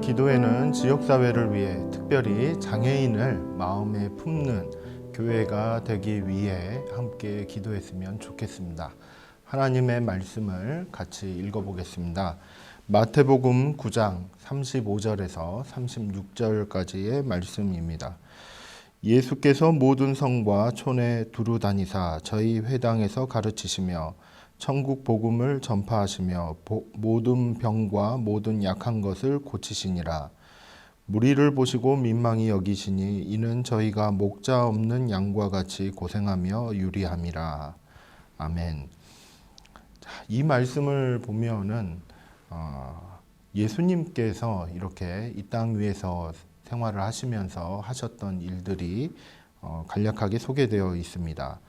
오늘 기도회는 지역사회를 위해 특별히 장애인을 마음에 품는 교회가 되기 위해 함께 기도했으면 좋겠습니다. 하나님의 말씀을 같이 읽어보겠습니다. 마태복음 9장 35절에서 36절까지의 말씀입니다. 예수께서 모든 성과 촌에 두루 다니사 저희 회당에서 가르치시며 천국 복음을 전파하시며 모든 병과 모든 약한 것을 고치시니라. 무리를 보시고 민망히 여기시니 이는 저희가 목자 없는 양과 같이 고생하며 유리함이라. 아멘. 이 말씀을 보면은 예수님께서 이렇게 이 땅 위에서 생활을 하시면서 하셨던 일들이 간략하게 소개되어 있습니다.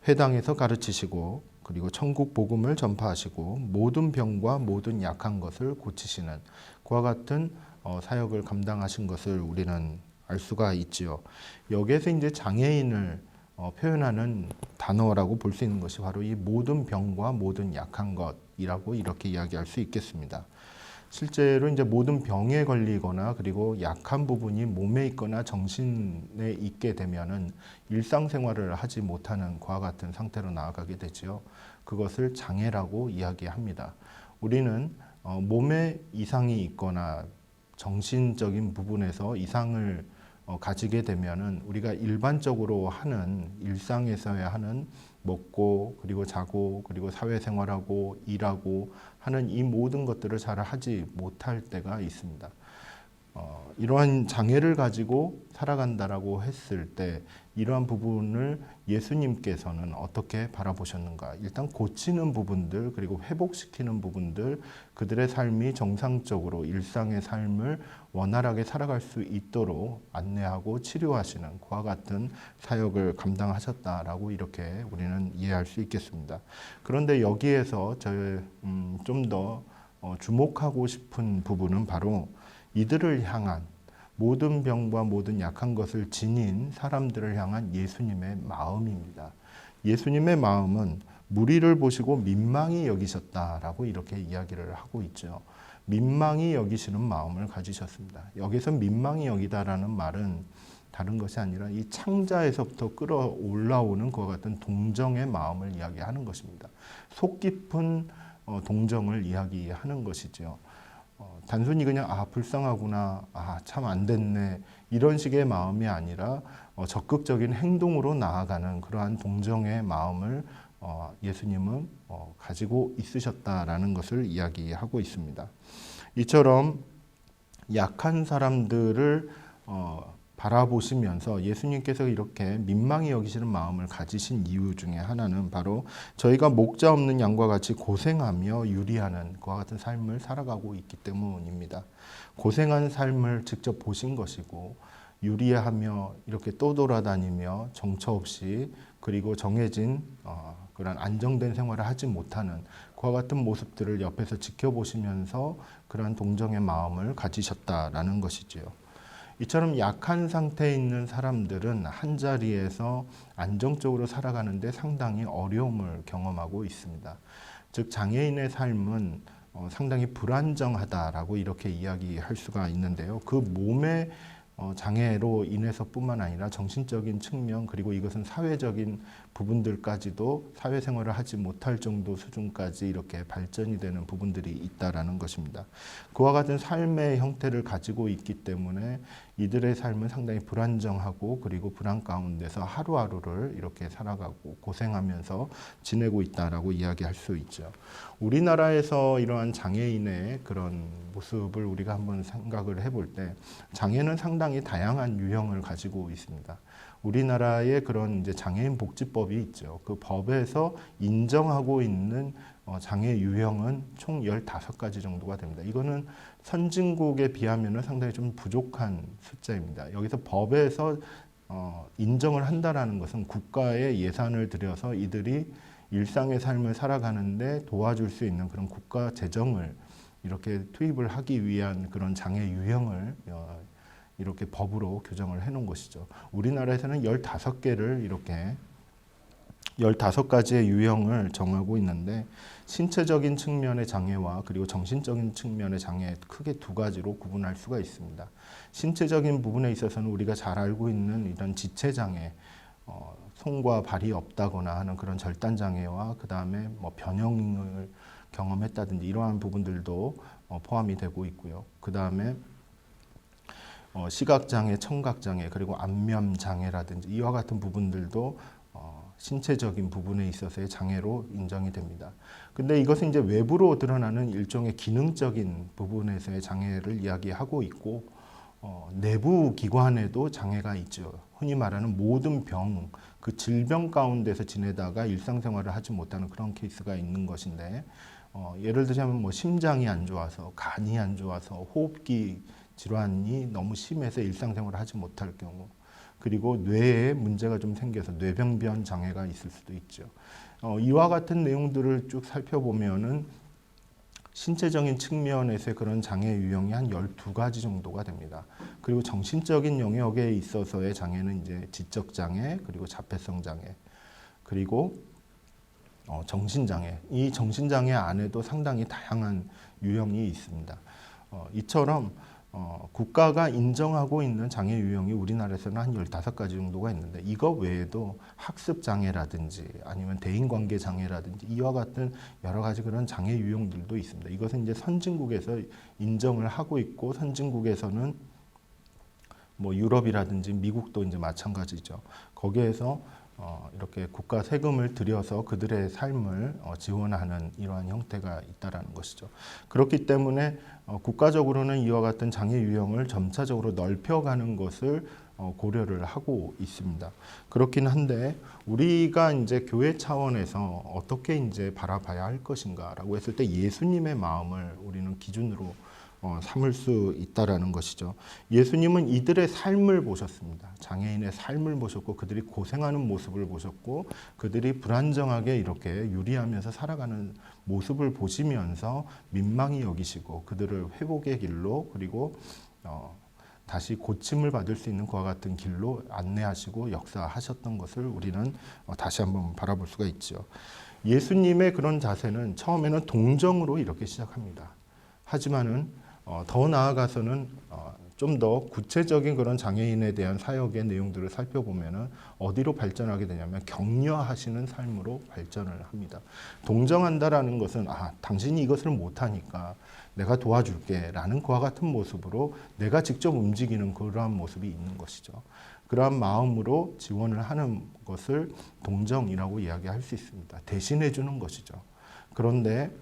회당에서 가르치시고 그리고 천국 복음을 전파하시고 모든 병과 모든 약한 것을 고치시는 그와 같은 사역을 감당하신 것을 우리는 알 수가 있지요. 여기에서 이제 장애인을 표현하는 단어라고 볼 수 있는 것이 바로 이 모든 병과 모든 약한 것이라고 이렇게 이야기할 수 있겠습니다. 실제로 이제 모든 병에 걸리거나 그리고 약한 부분이 몸에 있거나 정신에 있게 되면은 일상생활을 하지 못하는 그와 같은 상태로 나아가게 되지요. 그것을 장애라고 이야기합니다. 우리는 몸에 이상이 있거나 정신적인 부분에서 이상을 가지게 되면은 우리가 일반적으로 하는 일상에서야 하는 먹고 그리고 자고 그리고 사회생활하고 일하고 하는 이 모든 것들을 잘 하지 못할 때가 있습니다. 이러한 장애를 가지고 살아간다라고 했을 때 이러한 부분을 예수님께서는 어떻게 바라보셨는가? 일단 고치는 부분들 그리고 회복시키는 부분들 그들의 삶이 정상적으로 일상의 삶을 원활하게 살아갈 수 있도록 안내하고 치료하시는 그와 같은 사역을 감당하셨다라고 이렇게 우리는 이해할 수 있겠습니다. 그런데 여기에서 좀 더 주목하고 싶은 부분은 바로 이들을 향한 모든 병과 모든 약한 것을 지닌 사람들을 향한 예수님의 마음입니다. 예수님의 마음은 무리를 보시고 민망히 여기셨다라고 이렇게 이야기를 하고 있죠. 민망히 여기시는 마음을 가지셨습니다. 여기서 민망히 여기다라는 말은 다른 것이 아니라 이 창자에서부터 끌어올라오는 그와 같은 동정의 마음을 이야기하는 것입니다. 속 깊은 동정을 이야기하는 것이죠. 단순히 그냥 불쌍하구나, 참 안 됐네 이런 식의 마음이 아니라 적극적인 행동으로 나아가는 그러한 동정의 마음을 예수님은 가지고 있으셨다라는 것을 이야기하고 있습니다. 이처럼 약한 사람들을 바라보시면서 예수님께서 이렇게 민망히 여기시는 마음을 가지신 이유 중에 하나는 바로 저희가 목자 없는 양과 같이 고생하며 유리하는 그와 같은 삶을 살아가고 있기 때문입니다. 고생한 삶을 직접 보신 것이고 유리하며 이렇게 떠돌아다니며 정처 없이 그리고 정해진 그런 안정된 생활을 하지 못하는 그와 같은 모습들을 옆에서 지켜보시면서 그러한 동정의 마음을 가지셨다라는 것이지요. 이처럼 약한 상태에 있는 사람들은 한자리에서 안정적으로 살아가는데 상당히 어려움을 경험하고 있습니다. 즉 장애인의 삶은 상당히 불안정하다라고 이렇게 이야기할 수가 있는데요. 그 몸의 장애로 인해서뿐만 아니라 정신적인 측면 그리고 이것은 사회적인 부분들까지도 사회생활을 하지 못할 정도 수준까지 이렇게 발전이 되는 부분들이 있다라는 것입니다. 그와 같은 삶의 형태를 가지고 있기 때문에 이들의 삶은 상당히 불안정하고 그리고 불안 가운데서 하루하루를 이렇게 살아가고 고생하면서 지내고 있다라고 이야기할 수 있죠. 우리나라에서 이러한 장애인의 그런 모습을 우리가 한번 생각을 해볼 때 장애는 상당히 다양한 유형을 가지고 있습니다. 우리나라의 그런 이제 장애인 복지법이 있죠. 그 법에서 인정하고 있는 장애 유형은 총 15가지 정도가 됩니다. 이거는 선진국에 비하면 상당히 좀 부족한 숫자입니다. 여기서 법에서 인정을 한다라는 것은 국가의 예산을 들여서 이들이 일상의 삶을 살아가는데 도와줄 수 있는 그런 국가 재정을 이렇게 투입을 하기 위한 그런 장애 유형을 이렇게 법으로 규정을 해놓은 것이죠. 우리나라에서는 15개를 이렇게 15가지의 유형을 정하고 있는데 신체적인 측면의 장애와 그리고 정신적인 측면의 장애 크게 두 가지로 구분할 수가 있습니다. 신체적인 부분에 있어서는 우리가 잘 알고 있는 이런 지체 장애, 손과 발이 없다거나 하는 그런 절단 장애와 그 다음에 뭐 변형을 경험했다든지 이러한 부분들도 포함이 되고 있고요. 그 다음에 시각장애, 청각장애, 그리고 안면장애라든지 이와 같은 부분들도 신체적인 부분에 있어서의 장애로 인정이 됩니다. 근데 이것은 이제 외부로 드러나는 일종의 기능적인 부분에서의 장애를 이야기하고 있고, 내부 기관에도 장애가 있죠. 흔히 말하는 모든 병, 그 질병 가운데서 지내다가 일상생활을 하지 못하는 그런 케이스가 있는 것인데, 예를 들자면 뭐 심장이 안 좋아서, 간이 안 좋아서, 호흡기 질환이 너무 심해서 일상생활을 하지 못할 경우, 그리고 뇌에 문제가 좀 생겨서 뇌병변 장애가 있을 수도 있죠. 이와 같은 내용들을 쭉 살펴보면은 신체적인 측면에서의 그런 장애 유형이 한 12가지 정도가 됩니다. 그리고 정신적인 영역에 있어서의 장애는 이제 지적 장애, 그리고 자폐성 장애, 그리고 정신장애. 이 정신장애 안에도 상당히 다양한 유형이 있습니다. 이처럼 국가가 인정하고 있는 장애 유형이 우리나라에서는 한 15가지 정도가 있는데 이거 외에도 학습 장애라든지 아니면 대인관계 장애라든지 이와 같은 여러 가지 그런 장애 유형들도 있습니다. 이것은 이제 선진국에서 인정을 하고 있고 선진국에서는 뭐 유럽이라든지 미국도 이제 마찬가지죠. 거기에서 이렇게 국가 세금을 들여서 그들의 삶을 지원하는 이러한 형태가 있다라는 것이죠. 그렇기 때문에 국가적으로는 이와 같은 장애 유형을 점차적으로 넓혀가는 것을 고려를 하고 있습니다. 그렇긴 한데 우리가 이제 교회 차원에서 어떻게 이제 바라봐야 할 것인가라고 했을 때 예수님의 마음을 우리는 기준으로 삼을 수 있다라는 것이죠. 예수님은 이들의 삶을 보셨습니다. 장애인의 삶을 보셨고 그들이 고생하는 모습을 보셨고 그들이 불안정하게 이렇게 유리하면서 살아가는 모습을 보시면서 민망히 여기시고 그들을 회복의 길로 그리고 다시 고침을 받을 수 있는 그와 같은 길로 안내하시고 역사하셨던 것을 우리는 다시 한번 바라볼 수가 있죠. 예수님의 그런 자세는 처음에는 동정으로 이렇게 시작합니다. 하지만은 더 나아가서는 좀 더 구체적인 그런 장애인에 대한 사역의 내용들을 살펴보면은 어디로 발전하게 되냐면 격려하시는 삶으로 발전을 합니다. 동정한다라는 것은 당신이 이것을 못하니까 내가 도와줄게라는 그와 같은 모습으로 내가 직접 움직이는 그러한 모습이 있는 것이죠. 그러한 마음으로 지원을 하는 것을 동정이라고 이야기할 수 있습니다. 대신해 주는 것이죠. 그런데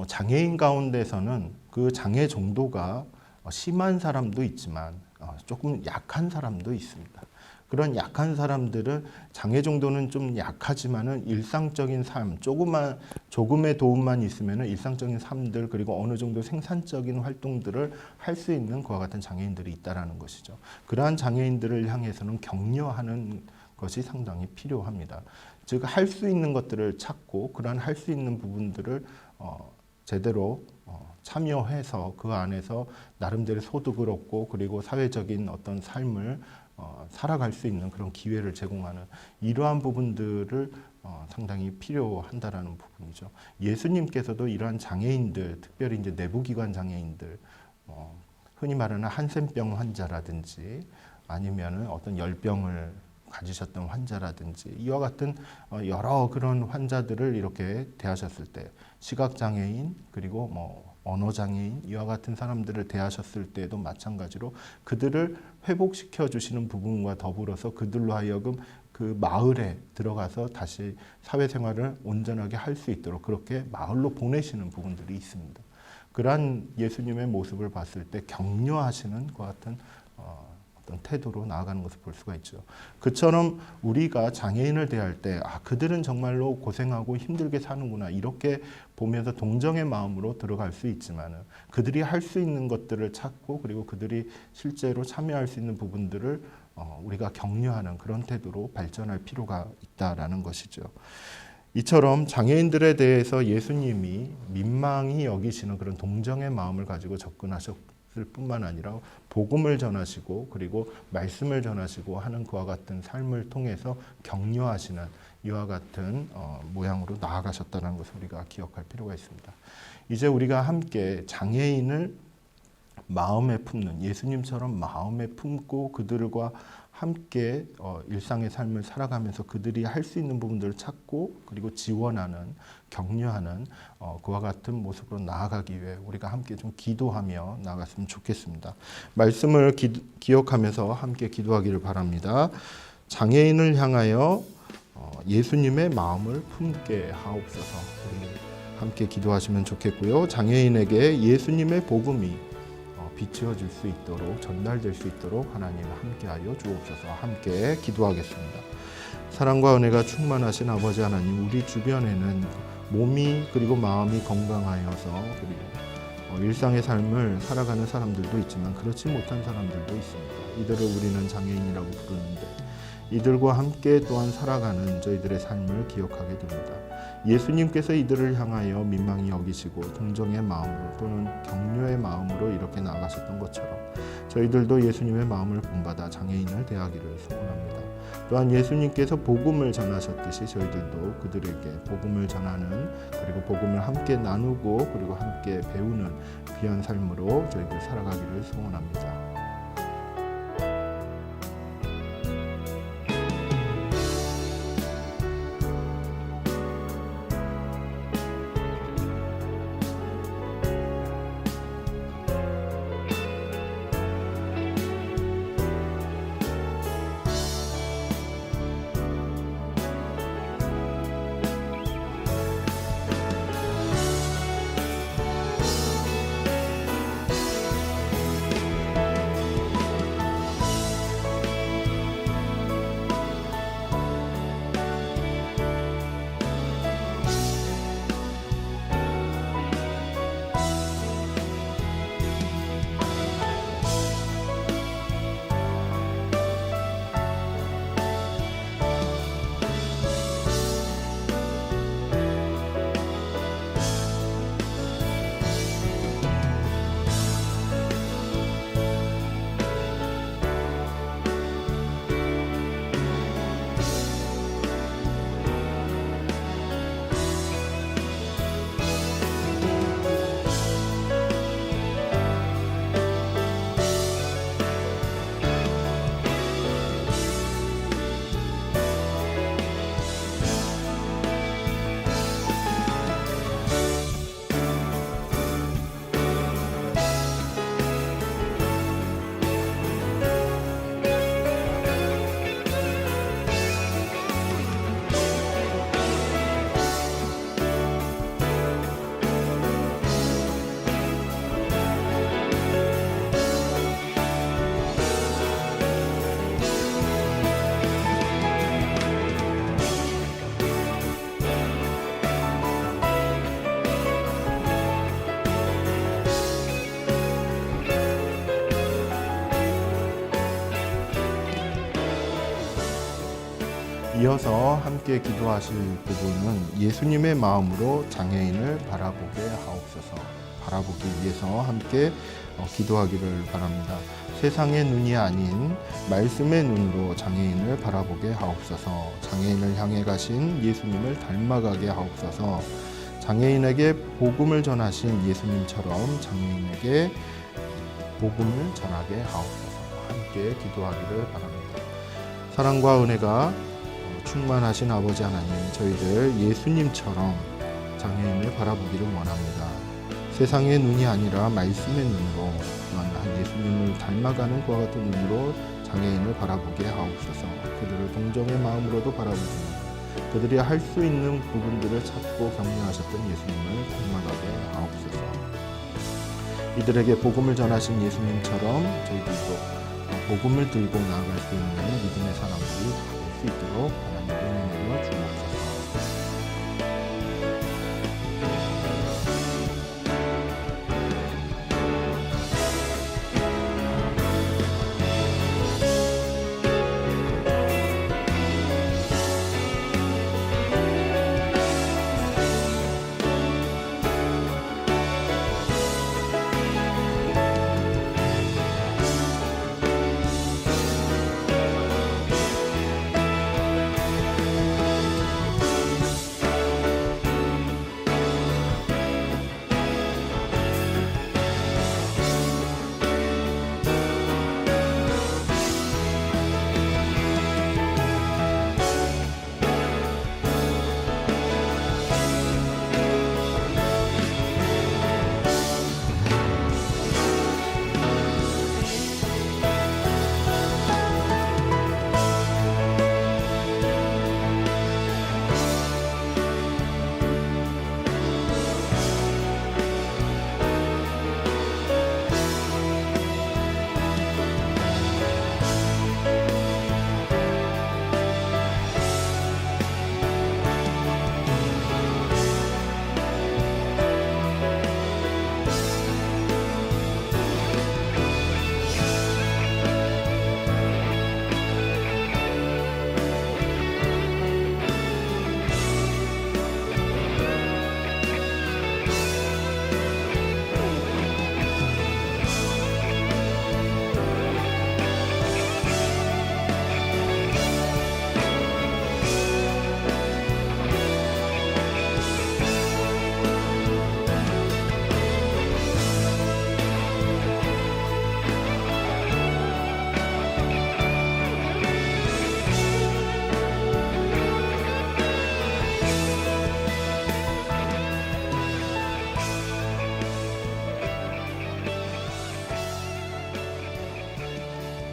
장애인 가운데서는 그 장애 정도가 심한 사람도 있지만 조금 약한 사람도 있습니다. 그런 약한 사람들은 장애 정도는 좀 약하지만은 일상적인 삶, 조금의 도움만 있으면은 일상적인 삶들 그리고 어느 정도 생산적인 활동들을 할 수 있는 그와 같은 장애인들이 있다라는 것이죠. 그러한 장애인들을 향해서는 격려하는 것이 상당히 필요합니다. 즉 할 수 있는 것들을 찾고 그러한 할 수 있는 부분들을 제대로 참여해서 그 안에서 나름대로 소득을 얻고 그리고 사회적인 어떤 삶을 살아갈 수 있는 그런 기회를 제공하는 이러한 부분들을 상당히 필요한다라는 부분이죠. 예수님께서도 이러한 장애인들, 특별히 이제 내부기관 장애인들, 흔히 말하는 한센병 환자라든지 아니면은 어떤 열병을 가지셨던 환자라든지 이와 같은 여러 그런 환자들을 이렇게 대하셨을 때 시각장애인 그리고 뭐 언어장애인 이와 같은 사람들을 대하셨을 때도 마찬가지로 그들을 회복시켜 주시는 부분과 더불어서 그들로 하여금 그 마을에 들어가서 다시 사회생활을 온전하게 할 수 있도록 그렇게 마을로 보내시는 부분들이 있습니다. 그러한 예수님의 모습을 봤을 때 격려하시는 것 같은 태도로 나아가는 것을 볼 수가 있죠. 그처럼 우리가 장애인을 대할 때 그들은 정말로 고생하고 힘들게 사는구나 이렇게 보면서 동정의 마음으로 들어갈 수 있지만 그들이 할 수 있는 것들을 찾고 그리고 그들이 실제로 참여할 수 있는 부분들을 우리가 격려하는 그런 태도로 발전할 필요가 있다라는 것이죠. 이처럼 장애인들에 대해서 예수님이 민망히 여기시는 그런 동정의 마음을 가지고 접근하셨고 뿐만 아니라 복음을 전하시고 그리고 말씀을 전하시고 하는 그와 같은 삶을 통해서 격려하시는 이와 같은 모양으로 나아가셨다는 것을 우리가 기억할 필요가 있습니다. 이제 우리가 함께 장애인을 마음에 품는, 예수님처럼 마음에 품고 그들과 함께 일상의 삶을 살아가면서 그들이 할 수 있는 부분들을 찾고 그리고 지원하는, 격려하는 그와 같은 모습으로 나아가기 위해 우리가 함께 좀 기도하며 나아갔으면 좋겠습니다. 말씀을 기억하면서 함께 기도하기를 바랍니다. 장애인을 향하여 예수님의 마음을 품게 하옵소서. 우리 함께 기도하시면 좋겠고요. 장애인에게 예수님의 복음이 비추어질 수 있도록, 전달될 수 있도록 하나님 함께하여 주옵소서. 함께 기도하겠습니다. 사랑과 은혜가 충만하신 아버지 하나님, 우리 주변에는 몸이 그리고 마음이 건강하여서 그리고 일상의 삶을 살아가는 사람들도 있지만 그렇지 못한 사람들도 있습니다. 이들을 우리는 장애인이라고 부르는데 이들과 함께 또한 살아가는 저희들의 삶을 기억하게 됩니다. 예수님께서 이들을 향하여 민망히 여기시고 동정의 마음으로 또는 격려의 마음으로 이렇게 나아가셨던 것처럼 저희들도 예수님의 마음을 본받아 장애인을 대하기를 소원합니다. 또한 예수님께서 복음을 전하셨듯이 저희들도 그들에게 복음을 전하는 그리고 복음을 함께 나누고 그리고 함께 배우는 귀한 삶으로 저희들 살아가기를 소원합니다. 이어서 함께 기도하실 부분은 예수님의 마음으로 장애인을 바라보게 하옵소서. 바라보기 위해서 함께 기도하기를 바랍니다. 세상의 눈이 아닌 말씀의 눈으로 장애인을 바라보게 하옵소서. 장애인을 향해 가신 예수님을 닮아가게 하옵소서. 장애인에게 복음을 전하신 예수님처럼 장애인에게 복음을 전하게 하옵소서. 함께 기도하기를 바랍니다. 사랑과 은혜가 충만하신 아버지 하나님, 저희들 예수님처럼 장애인을 바라보기를 원합니다. 세상의 눈이 아니라 말씀의 눈으로 또한 예수님을 닮아가는 그와 같은 눈으로 장애인을 바라보게 하옵소서. 그들을 동정의 마음으로도 바라보시는 그들이 할 수 있는 부분들을 찾고 격려하셨던 예수님을 닮아가게 하옵소서. 이들에게 복음을 전하신 예수님처럼 저희들도 복음을 들고 나아갈 수 있는 믿음의 사람들이 될 수 있도록 하나님 은혜 내려 주옵소서.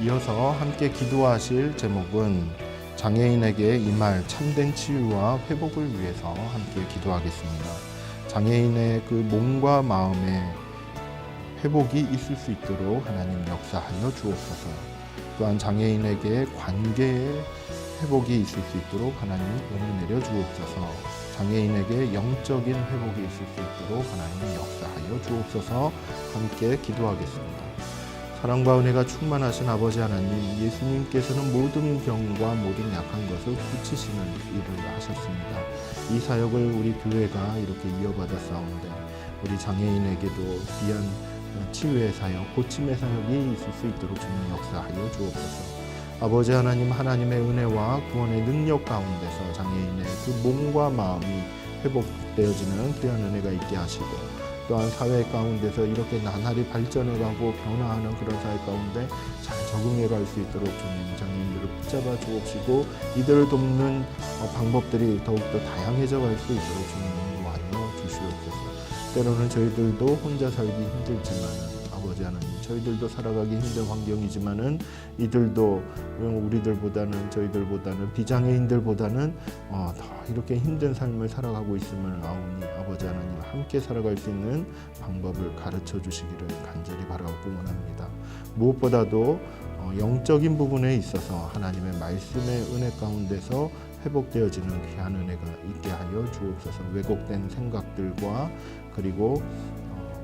이어서 함께 기도하실 제목은 장애인에게 임할 참된 치유와 회복을 위해서 함께 기도하겠습니다. 장애인의 그 몸과 마음의 회복이 있을 수 있도록 하나님 역사하여 주옵소서. 또한 장애인에게 관계의 회복이 있을 수 있도록 하나님 은혜 내려 주옵소서. 장애인에게 영적인 회복이 있을 수 있도록 하나님 역사하여 주옵소서. 함께 기도하겠습니다. 사랑과 은혜가 충만하신 아버지 하나님, 예수님께서는 모든 병과 모든 약한 것을 고치시는 일을 하셨습니다. 이 사역을 우리 교회가 이렇게 이어받았사온데 우리 장애인에게도 귀한 치유의 사역, 고침의 사역이 있을 수 있도록 주님 역사하여 주옵소서. 아버지 하나님, 하나님의 은혜와 구원의 능력 가운데서 장애인의 그 몸과 마음이 회복되어지는 귀한 은혜가 있게 하시고, 또한 사회 가운데서 이렇게 나날이 발전해가고 변화하는 그런 사회 가운데 잘 적응해갈 수 있도록 주님 장애인들을 붙잡아 주옵시고, 이들을 돕는 방법들이 더욱더 다양해져 갈 수 있도록 주님 인도하여 주시옵소서. 때로는 저희들도 혼자 살기 힘들지만 아버지 하나님, 저희들도 살아가기 힘든 환경이지만은 이들도 우리들보다는, 저희들보다는, 비장애인들보다는 더 이렇게 힘든 삶을 살아가고 있음을 아오니 아버지 하나님, 함께 살아갈 수 있는 방법을 가르쳐 주시기를 간절히 바라고 원합니다. 무엇보다도 영적인 부분에 있어서 하나님의 말씀의 은혜 가운데서 회복되어지는 귀한 은혜가 있게 하여 주옵소서. 왜곡된 생각들과 그리고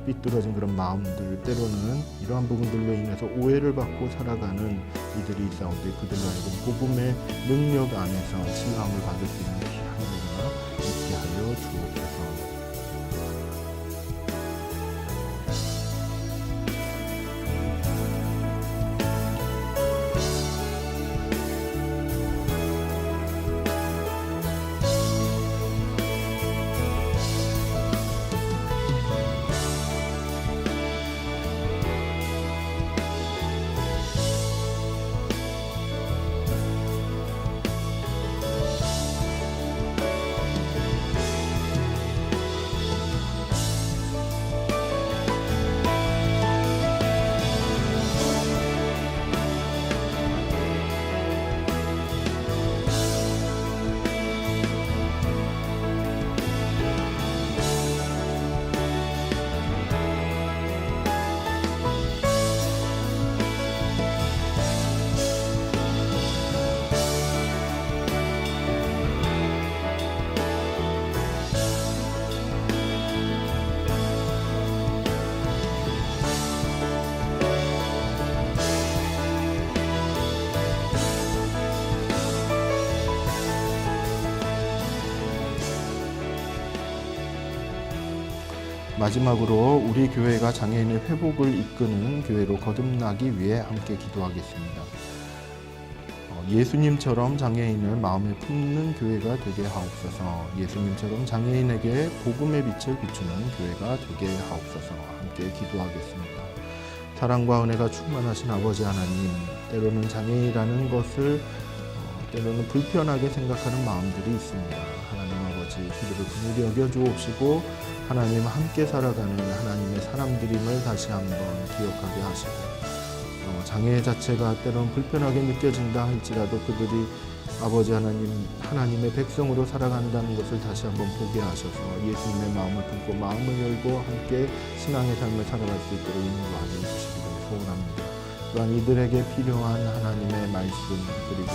삐뚤어진 그런 마음들, 때로는 이러한 부분들로 인해서 오해를 받고 살아가는 이들이 있사온데, 그들로 하여금 복음의 능력 안에서 치유함을 받을 수 있는 귀한 은혜가 있게 하여 주옵소서. 마지막으로 우리 교회가 장애인의 회복을 이끄는 교회로 거듭나기 위해 함께 기도하겠습니다. 예수님처럼 장애인을 마음에 품는 교회가 되게 하옵소서. 예수님처럼 장애인에게 복음의 빛을 비추는 교회가 되게 하옵소서. 함께 기도하겠습니다. 사랑과 은혜가 충만하신 아버지 하나님, 때로는 장애인이라는 것을 때로는 불편하게 생각하는 마음들이 있습니다. 하나님 아버지, 그들을 긍휼히 여겨 주옵시고 하나님 함께 살아가는 하나님의 사람들임을 다시 한번 기억하게 하시고, 장애 자체가 때로는 불편하게 느껴진다 할지라도 그들이 아버지 하나님, 하나님의 백성으로 살아간다는 것을 다시 한번 보게 하셔서 예수님의 마음을 품고 마음을 열고 함께 신앙의 삶을 살아갈 수 있도록 인도하여 주시기를 소원합니다. 또한 이들에게 필요한 하나님의 말씀, 그리고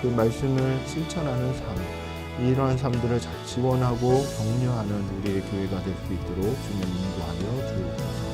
그 말씀을 실천하는 삶, 이러한 삶들을 잘 지원하고 격려하는 우리의 교회가 될 수 있도록 주님 인도하여 주옵소서.